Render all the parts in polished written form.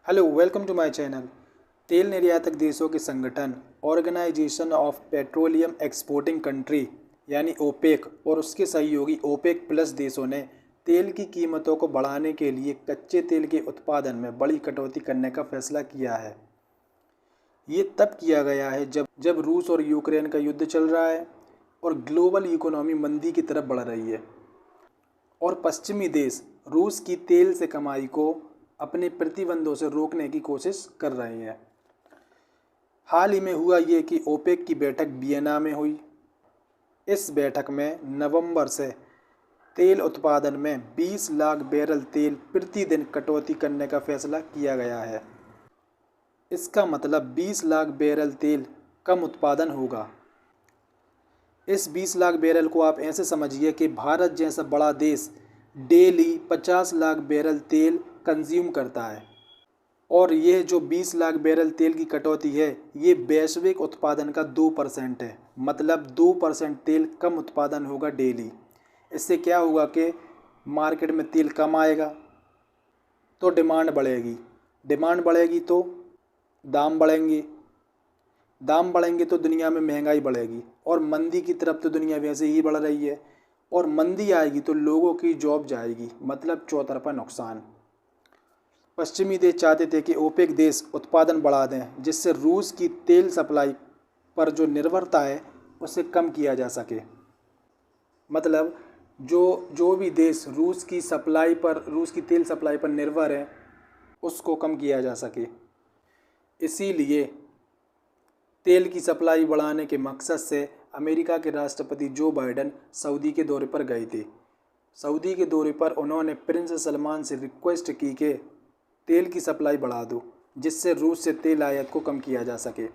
Hello, welcome to my channel. तेल निर्यातक देशों के संगठन organization of petroleum exporting country यानी ओपेक और उसके सहयोगी ओपेक प्लस देशों ने तेल की कीमतों को बढ़ाने के लिए कच्चे तेल के उत्पादन में बड़ी कटौती करने का फैसला किया है। ये तब किया गया है जब रूस और यूक्रेन का युद्ध चल रहा है और ग्लोबल इकोनॉमी मंदी की तरफ बढ़ रही है और पश्चिमी देश रूस की तेल से कमाई को अपने प्रतिबंधों से रोकने की कोशिश कर रहे हैं। हाल ही में हुआ ये कि ओपेक की बैठक वियना में हुई। इस बैठक में नवंबर से तेल उत्पादन में 20 लाख बैरल तेल प्रतिदिन कटौती करने का फैसला किया गया है। इसका मतलब 20 लाख बैरल तेल कम उत्पादन होगा। इस 20 लाख बैरल को आप ऐसे समझिए कि भारत जैसा बड़ा देश डेली 50 लाख बैरल तेल कंज्यूम करता है और यह जो 20 लाख बैरल तेल की कटौती है ये वैश्विक उत्पादन का 2% है। मतलब 2% तेल कम उत्पादन होगा डेली। इससे क्या होगा कि मार्केट में तेल कम आएगा तो डिमांड बढ़ेगी तो दाम बढ़ेंगे, दाम बढ़ेंगे तो दुनिया में महंगाई बढ़ेगी और मंदी की तरफ तो दुनिया वैसे ही बढ़ रही है और मंदी आएगी तो लोगों की जॉब जाएगी, मतलब चौतरफा नुकसान। पश्चिमी देश चाहते थे कि ओपेक देश उत्पादन बढ़ा दें जिससे रूस की तेल सप्लाई पर जो निर्भरता है उसे कम किया जा सके। मतलब जो भी देश रूस की तेल सप्लाई पर निर्भर है उसको कम किया जा सके। इसीलिए तेल की सप्लाई बढ़ाने के मकसद से अमेरिका के राष्ट्रपति जो बाइडेन सऊदी के दौरे पर गए थे। सऊदी के दौरे पर उन्होंने प्रिंस सलमान से रिक्वेस्ट की कि तेल की सप्लाई बढ़ा दो जिससे रूस से तेल आयात को कम किया जा सके,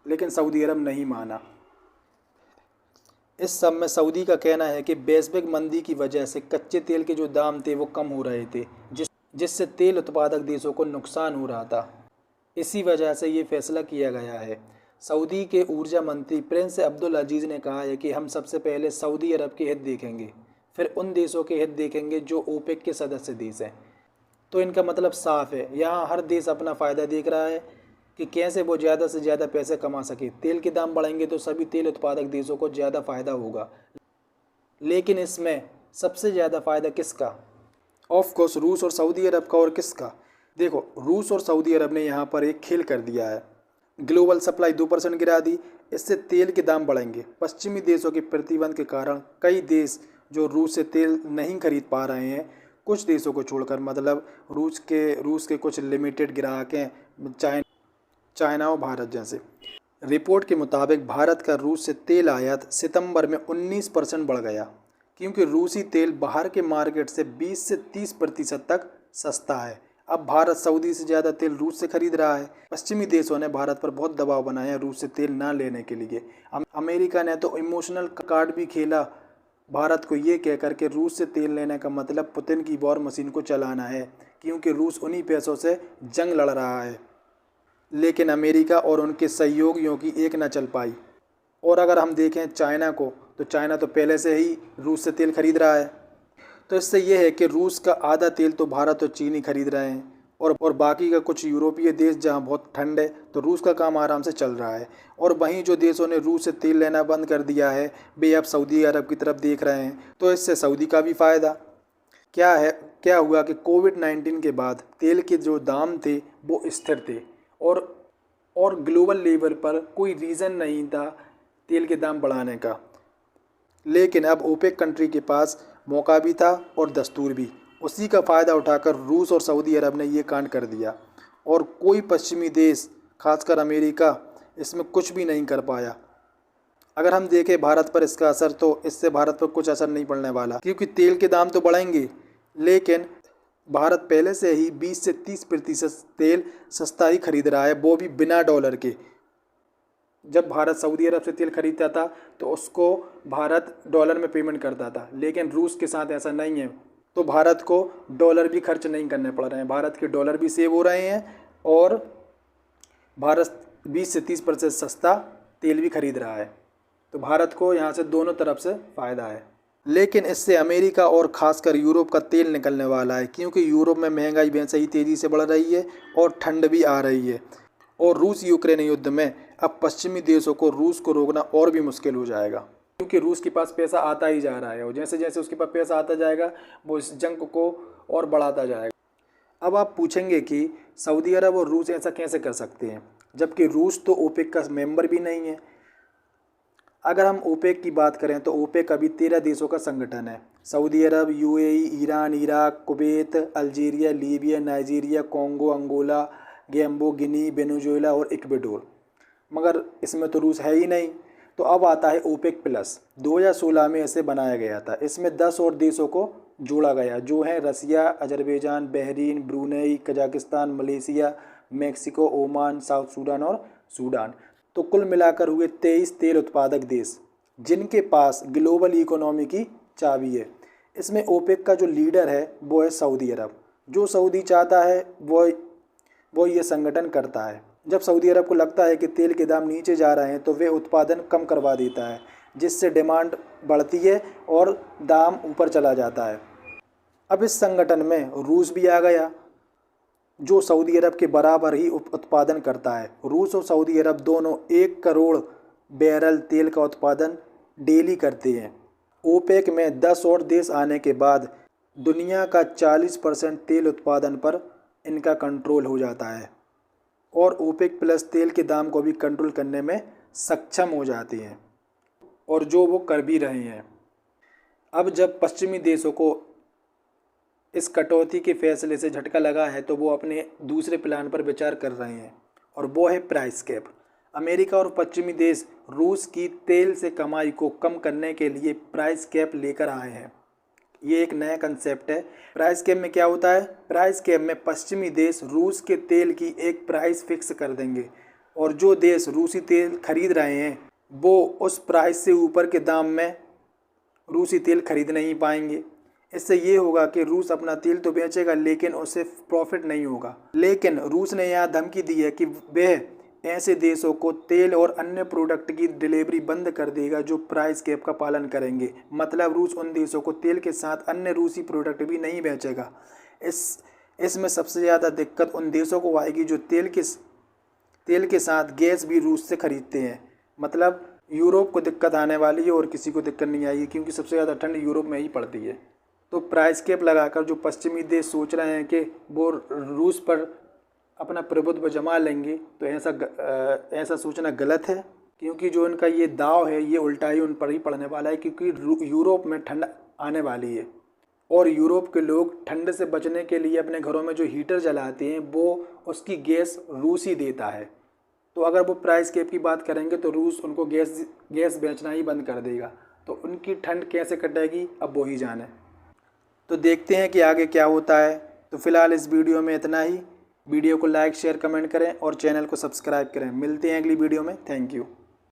लेकिन सऊदी अरब नहीं माना। इस सब में सऊदी का कहना है कि वैश्विक मंदी की वजह से कच्चे तेल के जो दाम थे वो कम हो रहे थे जिससे तेल उत्पादक देशों को नुकसान हो रहा था। इसी वजह से ये फैसला किया गया है। सऊदी के ऊर्जा मंत्री प्रिंस अब्दुल अजीज़ ने कहा है कि हम सबसे पहले सऊदी अरब के हित देखेंगे, फिर उन देशों के हित देखेंगे जो ओपेक के सदस्य देश हैं। तो इनका मतलब साफ है, यहाँ हर देश अपना फ़ायदा देख रहा है कि कैसे वो ज़्यादा से ज़्यादा पैसे कमा सके। तेल के दाम बढ़ेंगे तो सभी तेल उत्पादक देशों को ज़्यादा फ़ायदा होगा, लेकिन इसमें सबसे ज़्यादा फ़ायदा किसका? ऑफ कोर्स रूस और सऊदी अरब का। और किसका? देखो, रूस और सऊदी अरब ने यहाँ पर एक खेल कर दिया है। ग्लोबल सप्लाई 2% गिरा दी, इससे तेल के दाम बढ़ेंगे। पश्चिमी देशों के प्रतिबंध के कारण कई देश जो रूस से तेल नहीं खरीद पा रहे हैं, कुछ देशों को छोड़कर, मतलब रूस के कुछ लिमिटेड ग्राहक हैं, चाइना और भारत जैसे। रिपोर्ट के मुताबिक भारत का रूस से तेल आयात सितंबर में 19% बढ़ गया क्योंकि रूसी तेल बाहर के मार्केट से 20 से 30% तक सस्ता है। अब भारत सऊदी से ज़्यादा तेल रूस से खरीद रहा है। पश्चिमी देशों ने भारत पर बहुत दबाव बनाया है रूस से तेल ना लेने के लिए। अमेरिका ने तो इमोशनल कार्ड भी खेला भारत को ये कहकर के रूस से तेल लेने का मतलब पुतिन की वॉर मशीन को चलाना है, क्योंकि रूस उन्हीं पैसों से जंग लड़ रहा है। लेकिन अमेरिका और उनके सहयोगियों की एक न चल पाई। और अगर हम देखें चाइना को, तो चाइना तो पहले से ही रूस से तेल खरीद रहा है। तो इससे यह है कि रूस का आधा तेल तो भारत और चीन ही खरीद रहे हैं और बाकी का कुछ यूरोपीय देश जहां बहुत ठंड है तो रूस का काम आराम से चल रहा है। और वहीं जो देशों ने रूस से तेल लेना बंद कर दिया है वे अब सऊदी अरब की तरफ देख रहे हैं, तो इससे सऊदी का भी फ़ायदा। क्या हुआ कि कोविड-19 के बाद तेल के जो दाम थे वो स्थिर थे और ग्लोबल लेवल पर कोई रीज़न नहीं था तेल के दाम बढ़ाने का। लेकिन अब ओपेक कंट्री के पास मौका भी था और दस्तूर भी। उसी का फ़ायदा उठाकर रूस और सऊदी अरब ने ये कांड कर दिया और कोई पश्चिमी देश, खासकर अमेरिका, इसमें कुछ भी नहीं कर पाया। अगर हम देखें भारत पर इसका असर, तो इससे भारत पर कुछ असर नहीं पड़ने वाला, क्योंकि तेल के दाम तो बढ़ेंगे लेकिन भारत पहले से ही 20 से 30% तेल सस्ता ही खरीद रहा है, वो भी बिना डॉलर के। जब भारत सऊदी अरब से तेल खरीदता था तो उसको भारत डॉलर में पेमेंट करता था, लेकिन रूस के साथ ऐसा नहीं है। तो भारत को डॉलर भी खर्च नहीं करने पड़ रहे हैं, भारत के डॉलर भी सेव हो रहे हैं और भारत 20 से 30% सस्ता तेल भी खरीद रहा है। तो भारत को यहाँ से दोनों तरफ से फ़ायदा है। लेकिन इससे अमेरिका और खासकर यूरोप का तेल निकलने वाला है, क्योंकि यूरोप में महंगाई वैसे ही तेज़ी से बढ़ रही है और ठंड भी आ रही है। और रूस यूक्रेन युद्ध में अब पश्चिमी देशों को रूस को रोकना और भी मुश्किल हो जाएगा, क्योंकि रूस के पास पैसा आता ही जा रहा है और जैसे जैसे उसके पास पैसा आता जाएगा वो इस जंग को और बढ़ाता जाएगा। अब आप पूछेंगे कि सऊदी अरब और रूस ऐसा कैसे कर सकते हैं, जबकि रूस तो ओपेक का मेंबर भी नहीं है। अगर हम ओपेक की बात करें तो ओपेक अभी 13 देशों का संगठन है। Saudi Arab, UAE, Iran, Iraq, Kuwait, Algeria, Libya, Nigeria, Congo, Angola, गैम्बो, गिनी, वेनेजुएला और इक्वाडोर। मगर इसमें तो रूस है ही नहीं। तो अब आता है ओपेक प्लस। 2016 में इसे बनाया गया था। इसमें 10 और देशों को जोड़ा गया, जो हैं Russia, Azerbaijan, Bahrain, Brunei, Kazakhstan, Malaysia, Mexico, Oman, South Sudan और सूडान। तो कुल मिलाकर हुए 23 तेल उत्पादक देश, जिनके पास ग्लोबल इकोनॉमी की चाबी है। इसमें ओपेक का जो लीडर है वो है सऊदी अरब। जो सऊदी चाहता है वो ये संगठन करता है। जब सऊदी अरब को लगता है कि तेल के दाम नीचे जा रहे हैं तो वे उत्पादन कम करवा देता है, जिससे डिमांड बढ़ती है और दाम ऊपर चला जाता है। अब इस संगठन में रूस भी आ गया, जो सऊदी अरब के बराबर ही उत्पादन करता है। रूस और सऊदी अरब दोनों 1 करोड़ बैरल तेल का उत्पादन डेली करते हैं। ओपेक में 10 और देश आने के बाद दुनिया का 40% तेल उत्पादन पर इनका कंट्रोल हो जाता है और ओपेक प्लस तेल के दाम को भी कंट्रोल करने में सक्षम हो जाती हैं, और जो वो कर भी रहे हैं। अब जब पश्चिमी देशों को इस कटौती के फैसले से झटका लगा है तो वो अपने दूसरे प्लान पर विचार कर रहे हैं, और वो है प्राइस कैप। अमेरिका और पश्चिमी देश रूस की तेल से कमाई को कम करने के लिए प्राइस कैप लेकर आए हैं। ये एक नया कंसेप्ट है। प्राइस कैप में क्या होता है? प्राइस कैप में पश्चिमी देश रूस के तेल की एक प्राइस फिक्स कर देंगे, और जो देश रूसी तेल खरीद रहे हैं वो उस प्राइस से ऊपर के दाम में रूसी तेल खरीद नहीं पाएंगे। इससे ये होगा कि रूस अपना तेल तो बेचेगा लेकिन उसे प्रॉफिट नहीं होगा। लेकिन रूस ने यहाँ धमकी दी है कि वह ऐसे देशों को तेल और अन्य प्रोडक्ट की डिलीवरी बंद कर देगा जो प्राइस कैप का पालन करेंगे। मतलब रूस उन देशों को तेल के साथ अन्य रूसी प्रोडक्ट भी नहीं बेचेगा। इसमें सबसे ज़्यादा दिक्कत उन देशों को आएगी जो तेल के साथ गैस भी रूस से खरीदते हैं। मतलब यूरोप को दिक्कत आने वाली है और किसी को दिक्कत नहीं आएगी, क्योंकि सबसे ज़्यादा ठंड यूरोप में ही पड़ती है। तो प्राइस कैप लगाकर जो पश्चिमी देश सोच रहे हैं कि वो रूस पर अपना प्रभुत्व जमा लेंगे, तो ऐसा सोचना गलत है, क्योंकि जो इनका ये दाव है ये उल्टा ही उन पर ही पड़ने वाला है। क्योंकि यूरोप में ठंड आने वाली है और यूरोप के लोग ठंड से बचने के लिए अपने घरों में जो हीटर जलाते हैं वो उसकी गैस रूस ही देता है। तो अगर वो प्राइस कैप की बात करेंगे तो रूस उनको गैस बेचना ही बंद कर देगा। तो उनकी ठंड कैसे कटेगी अब वो ही जाने। तो देखते हैं कि आगे क्या होता है। तो फिलहाल इस वीडियो में इतना ही। वीडियो को लाइक, शेयर, कमेंट करें और चैनल को सब्सक्राइब करें। मिलते हैं अगली वीडियो में। Thank you.